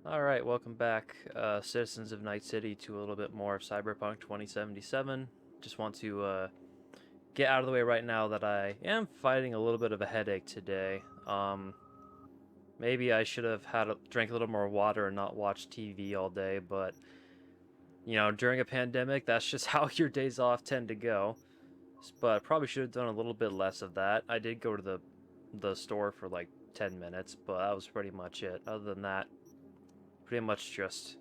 Alright, welcome back, citizens of Night City, to a little bit more of Cyberpunk 2077. Just want to get out of the way right now that I am fighting a little bit of a headache today. Maybe I should have drank a little more water and not watched TV all day, but, during a pandemic, that's just how your days off tend to go. But I probably should have done a little bit less of that. I did go to the store for like 10 minutes, but that was pretty much it. Other than that, pretty much just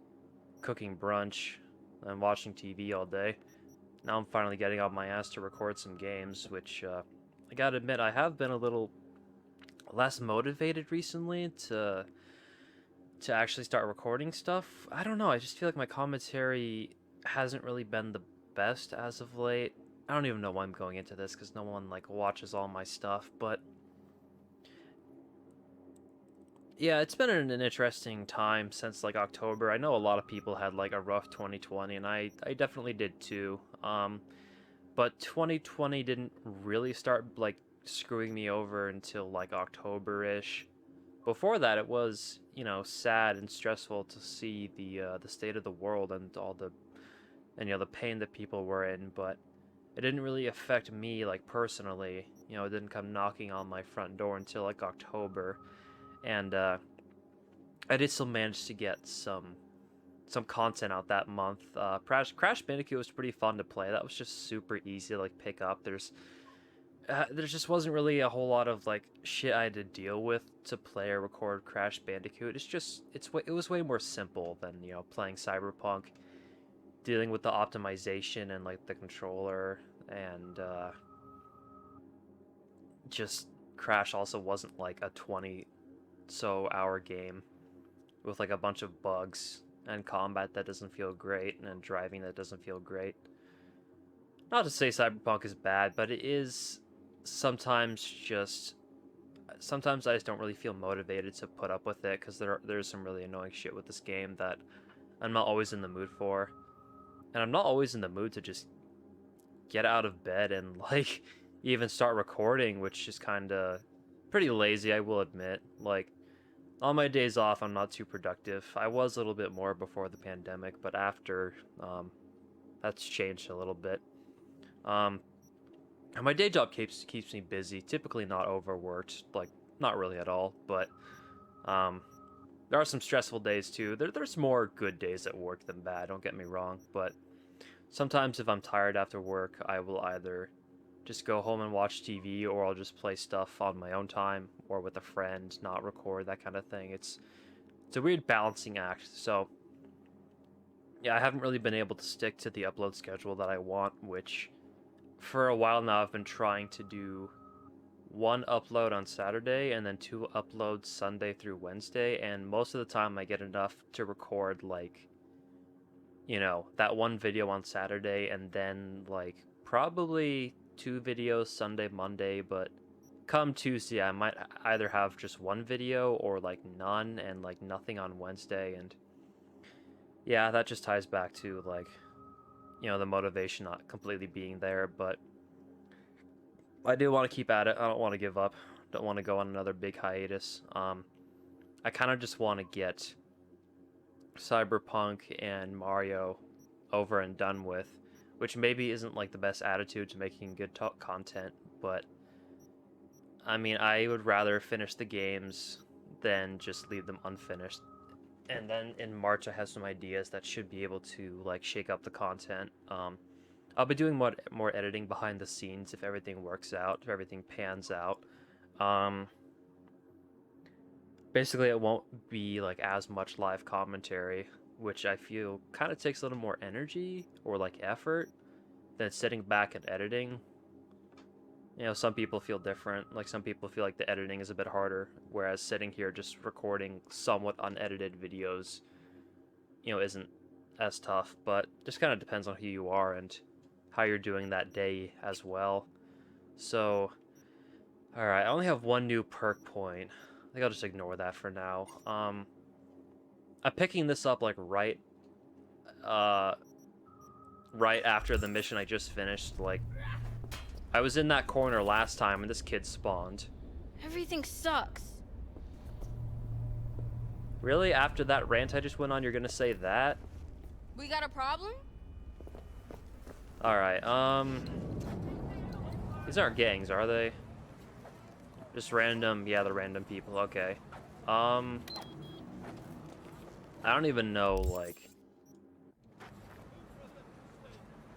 cooking brunch and watching TV all day. Now I'm finally getting off my ass to record some games, which I gotta admit I have been a little less motivated recently to actually start recording stuff. I don't know. I just feel like my commentary hasn't really been the best as of late. I don't even know why I'm going into this because no one like watches all my stuff, but yeah, it's been an interesting time since like October. I know a lot of people had like a rough 2020, and I definitely did too. But 2020 didn't really start like screwing me over until like October-ish. Before that, it was sad and stressful to see the state of the world and all the pain that people were in, but it didn't really affect me like personally. It didn't come knocking on my front door until like October, and I did still manage to get some content out that month. Crash Bandicoot was pretty fun to play. That was just super easy to like pick up. There just wasn't really a whole lot of like shit I had to deal with to play or record Crash Bandicoot. It was way more simple than playing Cyberpunk, dealing with the optimization and like the controller, and just Crash also wasn't like a 20 hour game with like a bunch of bugs and combat that doesn't feel great and driving that doesn't feel great. Not to say Cyberpunk is bad, but it is sometimes just sometimes I just don't really feel motivated to put up with it because there's some really annoying shit with this game that I'm not always in the mood for. And I'm not always in the mood to just get out of bed and like even start recording, which is kind of pretty lazy, I will admit. Like on my days off, I'm not too productive. I was a little bit more before the pandemic, but after, that's changed a little bit. Um, and my day job keeps me busy. Typically not overworked, like not really at all. But um, there are some stressful days too. There's more good days at work than bad. Don't get me wrong, but sometimes if I'm tired after work, I will either just go home and watch TV, or I'll just play stuff on my own time or with a friend, not record, that kind of thing. It's a weird balancing act. So yeah, I haven't really been able to stick to the upload schedule that I want, which for a while now I've been trying to do one upload on Saturday and then two uploads Sunday through Wednesday, and most of the time I get enough to record like that one video on Saturday and then like probably two videos Sunday, Monday, but come Tuesday I might either have just one video or like none and like nothing on Wednesday. And yeah, that just ties back to like the motivation not completely being there, but I do want to keep at it. I don't want to give up. Don't want to go on another big hiatus. I kind of just want to get Cyberpunk and Mario over and done with, which maybe isn't like the best attitude to making good content, but I mean, I would rather finish the games than just leave them unfinished. And then in March, I have some ideas that should be able to like shake up the content. I'll be doing more editing behind the scenes if everything works out, if everything pans out. Um, Basically, it won't be like as much live commentary, which I feel kind of takes a little more energy or like effort than sitting back and editing. Some people feel different. Like some people feel like the editing is a bit harder, whereas sitting here just recording somewhat unedited videos, isn't as tough. But just kind of depends on who you are and how you're doing that day as well. So, all right, I only have one new perk point. I think I'll just ignore that for now. I'm picking this up like uh, right after the mission I just finished. Like, I was in that corner last time and this kid spawned. Everything sucks. Really? After that rant I just went on, you're gonna say that? We got a problem? Alright, these aren't gangs, are they? Just random, yeah, the random people, okay. I don't even know, like...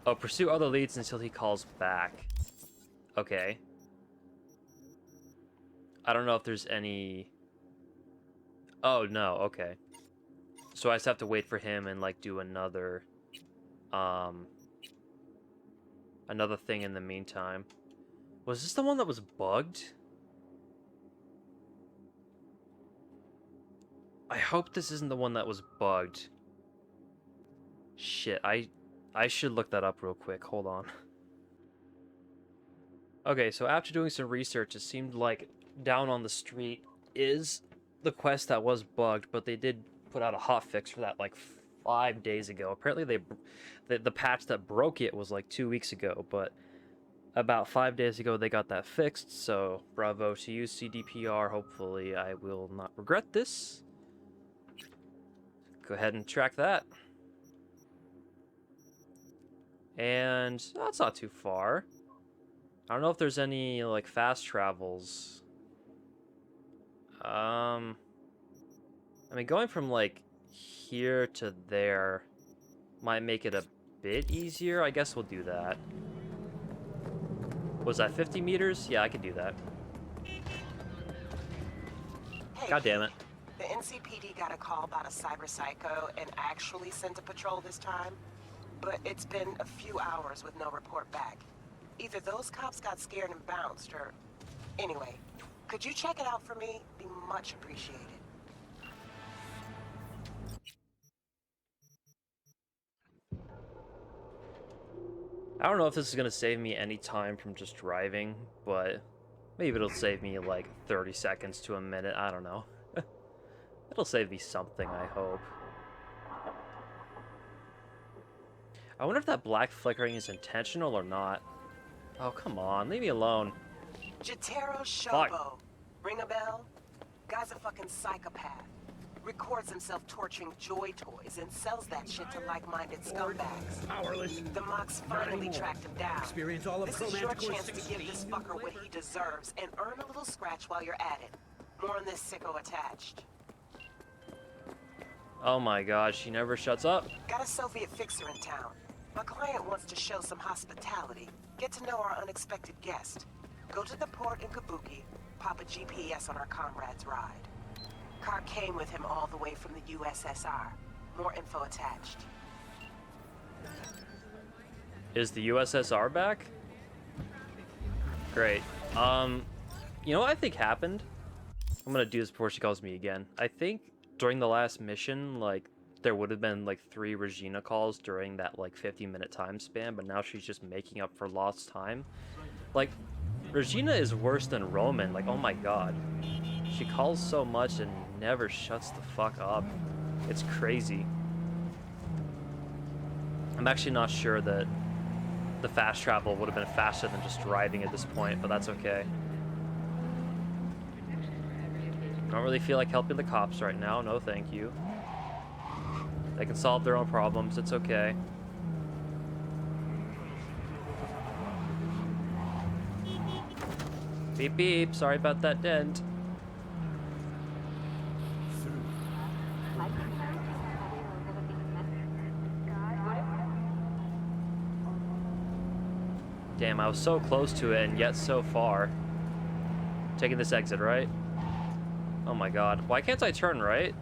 Oh, pursue other leads until he calls back. Okay. I don't know if there's any... Oh, no, okay. So I just have to wait for him and, like, do another... Another thing in the meantime. Was this the one that was bugged? I hope this isn't the one that was bugged. Shit, I should look that up real quick. Hold on. Okay, so after doing some research, it seemed like Down on the Street is the quest that was bugged, but they did put out a hotfix for that like 5 days ago. Apparently, the patch that broke it was like 2 weeks ago, but about 5 days ago they got that fixed. So bravo to you, CDPR. Hopefully, I will not regret this. Go ahead and track that. And that's not too far. I don't know if there's any like fast travels. I mean, going from like here to there might make it a bit easier. I guess we'll do that. Was that 50 meters? Yeah, I can do that. Hey, God damn it. The NCPD got a call about a cyber psycho and actually sent a patrol this time, but it's been a few hours with no report back. Either those cops got scared and bounced, or... Anyway, could you check it out for me? Be much appreciated. I don't know if this is gonna save me any time from just driving, but maybe it'll save me like 30 seconds to a minute. I don't know. It'll save me something, I hope. I wonder if that black flickering is intentional or not. Oh, come on. Leave me alone. Jotaro Fuck. Shobo. Ring a bell? Guy's a fucking psychopath. Records himself torturing joy toys and sells that shit to like-minded scumbags. Powerless. The Mox finally tracked him down. Experience all of This is your Chromanticore chance to give this fucker what he deserves and earn a little scratch while you're at it. More on this sicko attached. Oh my god, she never shuts up. Got a Soviet fixer in town. My client wants to show some hospitality. Get to know our unexpected guest. Go to the port in Kabuki, pop a GPS on our comrade's ride. Car came with him all the way from the USSR. More info attached. Is the USSR back? Great. You know what I think happened? I'm gonna do this before she calls me again. I think during the last mission, like, there would have been, like, 3 Regina calls during that, like, 50-minute time span, but now she's just making up for lost time. Like, Regina is worse than Roman. Like, oh my god. She calls so much and never shuts the fuck up. It's crazy. I'm actually not sure that the fast travel would have been faster than just driving at this point, but that's okay. I don't really feel like helping the cops right now. No, thank you. They can solve their own problems. It's okay. Beep beep. Sorry about that dent. Damn, I was so close to it and yet so far. Taking this exit, right? Oh my god. Why can't I turn right?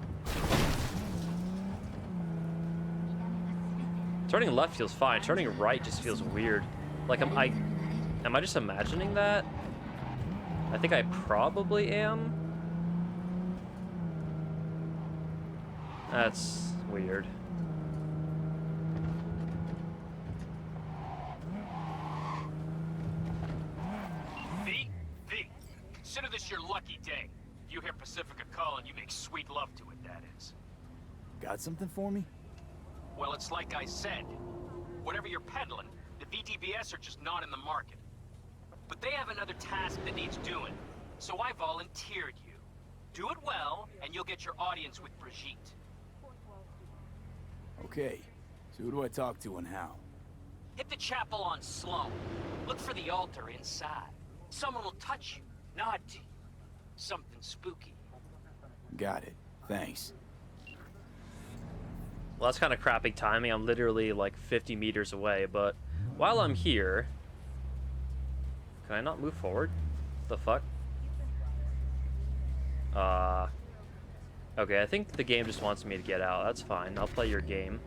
Turning left feels fine. Turning right just feels weird. Like, am I just imagining that? I think I probably am. That's weird. V, consider this your lucky day. You hear Pacifica calling, you make sweet love to it, that is. Got something for me? Well, it's like I said. Whatever you're peddling, the VDBS are just not in the market. But they have another task that needs doing, so I volunteered you. Do it well, and you'll get your audience with Brigitte. Okay, so who do I talk to and how? Hit the chapel on Sloan. Look for the altar inside. Someone will touch you, nod to you. Something spooky. Got it. Thanks. Well, that's kind of crappy timing. I'm literally like 50 meters away, but while I'm here... Can I not move forward? The fuck? Okay, I think the game just wants me to get out. That's fine. I'll play your game.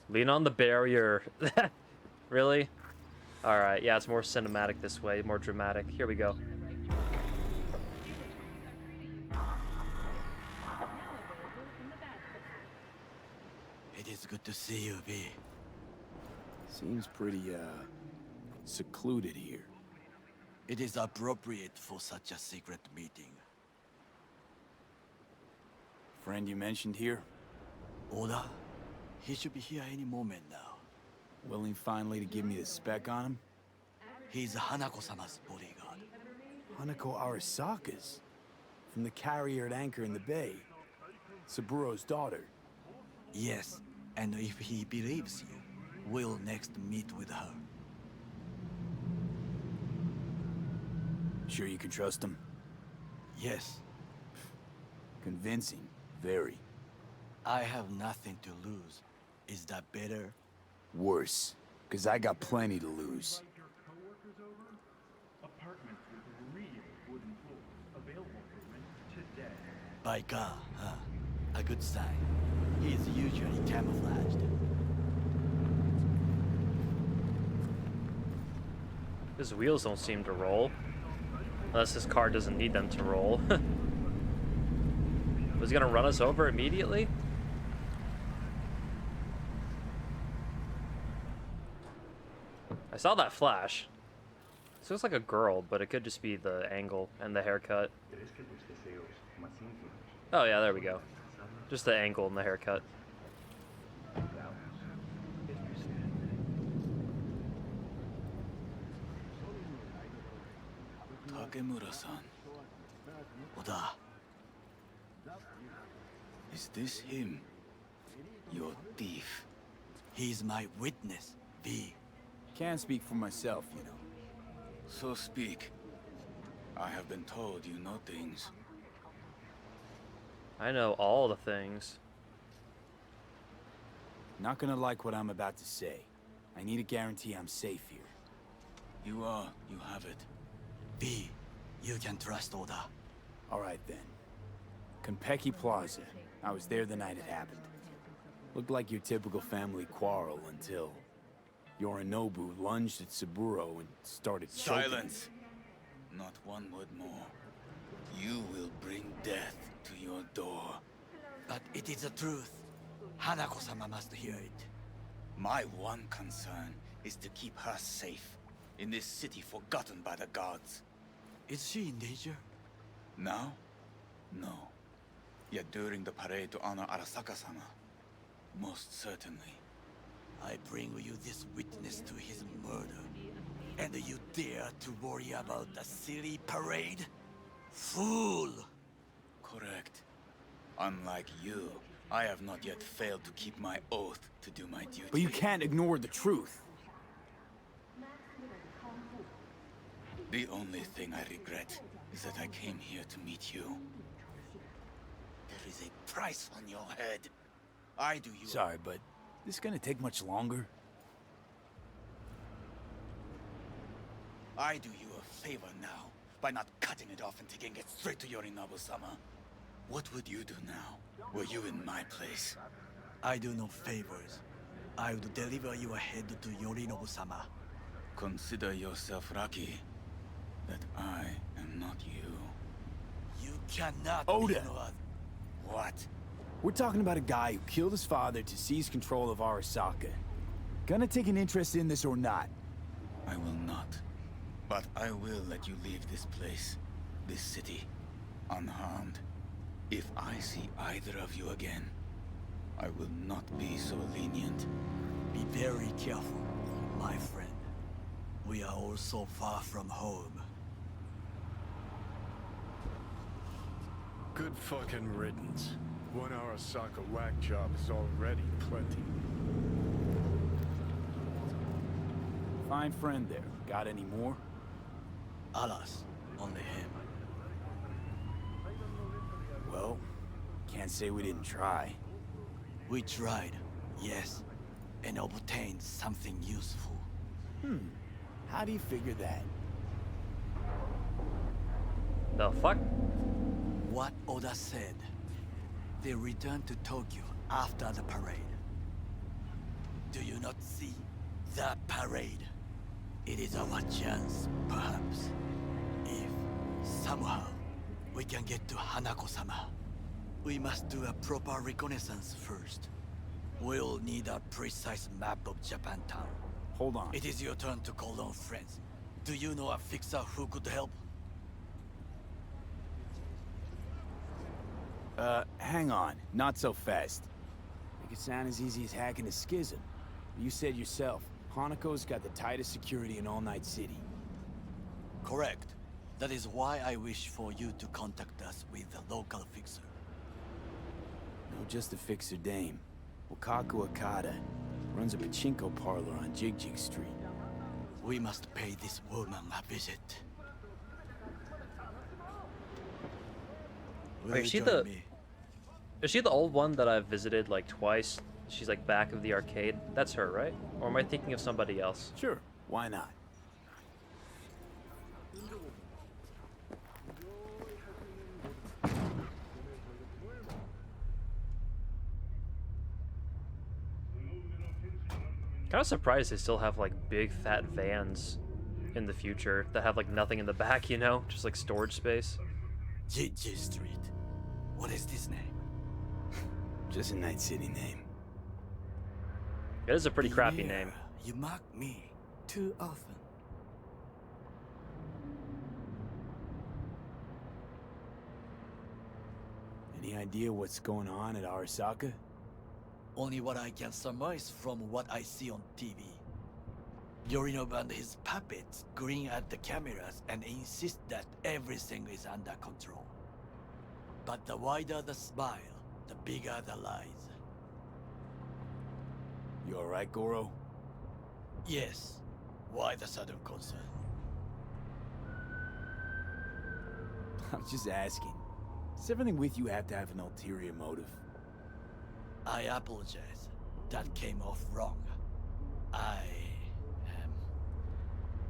Lean on the barrier. Really? Alright, yeah, it's more cinematic this way, more dramatic. Here we go. It is good to see you, V. Seems pretty, secluded here. It is appropriate for such a secret meeting. Friend you mentioned here? Oda? He should be here any moment now. Willing finally to give me the spec on him? He's Hanako-sama's bodyguard. Hanako Arasaka's? From the carrier at anchor in the bay. Saburo's daughter. Yes, and if he believes you, we'll next meet with her. Sure you can trust him? Yes, Convincing. Very. I have nothing to lose. Is that better? Worse. 'Cause I got plenty to lose. By God, huh? A good sign. He is usually camouflaged. His wheels don't seem to roll. Unless his car doesn't need them to roll. Was he gonna run us over immediately? I saw that flash. This looks like a girl, but it could just be the angle and the haircut. Oh yeah, there we go. Just the angle and the haircut. Takemura-san. Oda, Is this him? Your thief. he's my witness, V. Can't speak for myself, you know. So speak. I have been told you know things. I know all the things. Not gonna like what I'm about to say. I need a guarantee I'm safe here. You have it. V, you can trust Oda. Alright then. Konpeki Plaza. I was there the night it happened. Looked like your typical family quarrel until Yorinobu lunged at Saburo and started choking. Silence! Not one word more. You will bring death to your door. But it is the truth. Hanako-sama must hear it. My one concern is to keep her safe in this city forgotten by the gods. Is she in danger? Now? No. Yet during the parade to honor Arasaka-sama, most certainly. I bring you this witness to his murder. And you dare to worry about the silly parade? Fool! Correct. Unlike you, I have not yet failed to keep my oath to do my duty. But you can't ignore the truth. The only thing I regret is that I came here to meet you. There is a price on your head. I do you. Sorry, but this gonna take much longer? I do you a favor now by not cutting it off and taking it straight to Yorinobu-sama. What would you do now, were you in my place? I do no favors. I would deliver your head to Yorinobu-sama. Consider yourself lucky that I am not you. You cannot Oda! be no other. What? We're talking about a guy who killed his father to seize control of Arasaka. Gonna take an interest in this or not? I will not. But I will let you leave this place, this city, unharmed. If I see either of you again, I will not be so lenient. Be very careful, my friend. We are all so far from home. Good fucking riddance. 1 Arasaka whack job is already plenty. Fine friend there. Got any more? Alas, only him. Well, can't say we didn't try. We tried, yes, and obtained something useful. How do you figure that? The fuck? What Oda said. They returned to Tokyo after the parade. Do you not see that parade? It is our chance, perhaps. If somehow we can get to Hanako-sama, we must do a proper reconnaissance first. We'll need a precise map of Japantown. Hold on. It is your turn to call on friends. Do you know a fixer who could help? Hang on. Not so fast. Make it sound as easy as hacking a schism. You said yourself, Hanako's got the tightest security in All Night City. Correct. That is why I wish for you to contact us with the local fixer. No, just a fixer dame. Wakaku Okada. Runs a pachinko parlor on Jig Jig Street. We must pay this woman a visit. Will Wait, you is she join the- me? Is she the old one that I've visited like twice? She's like back of the arcade. That's her, right? Or am I thinking of somebody else? Sure, why not? Kind of surprised they still have like big fat vans in the future that have like nothing in the back, you know? Just like storage space. Jig Street. What is this name? Just a Night City name. It is a pretty crappy Beware, name. You mock me too often. Any idea what's going on at Arasaka? Only what I can surmise from what I see on TV. Yorinobu and his puppets grin at the cameras and insist that everything is under control. But the wider the smile, the bigger the lies. You alright, Goro? Yes. Why the sudden concern? I'm just asking. Does everything with you have to have an ulterior motive? I apologize. That came off wrong. I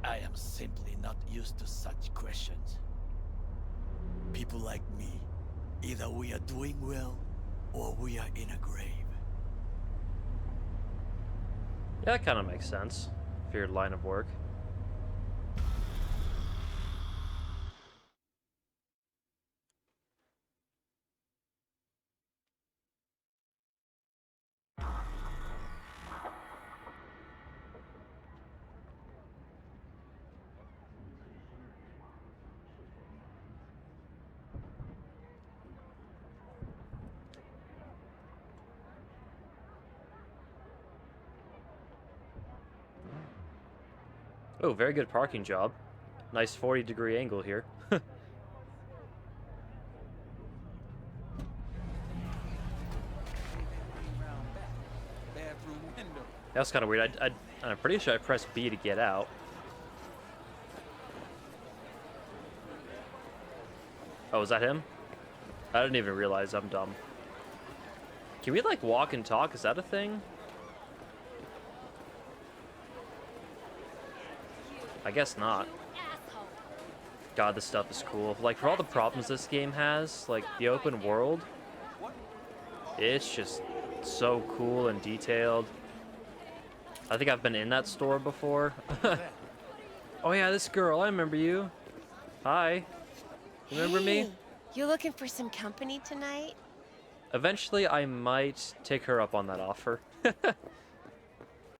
am simply not used to such questions. People like me, either we are doing well, or we are in a grave. Yeah, that kind of makes sense for your line of work. Oh, very good parking job. Nice 40-degree angle here. That's kind of weird. I'm pretty sure I pressed B to get out. Oh, is that him? I didn't even realize. I'm dumb. Can we, like, walk and talk? Is that a thing? I guess not. God, this stuff is cool. Like, for all the problems this game has, like, the open world, it's just so cool and detailed. I think I've been in that store before. Oh yeah, this girl, I remember you. Hi. Remember me? Hey, you looking for some company tonight? Eventually, I might take her up on that offer.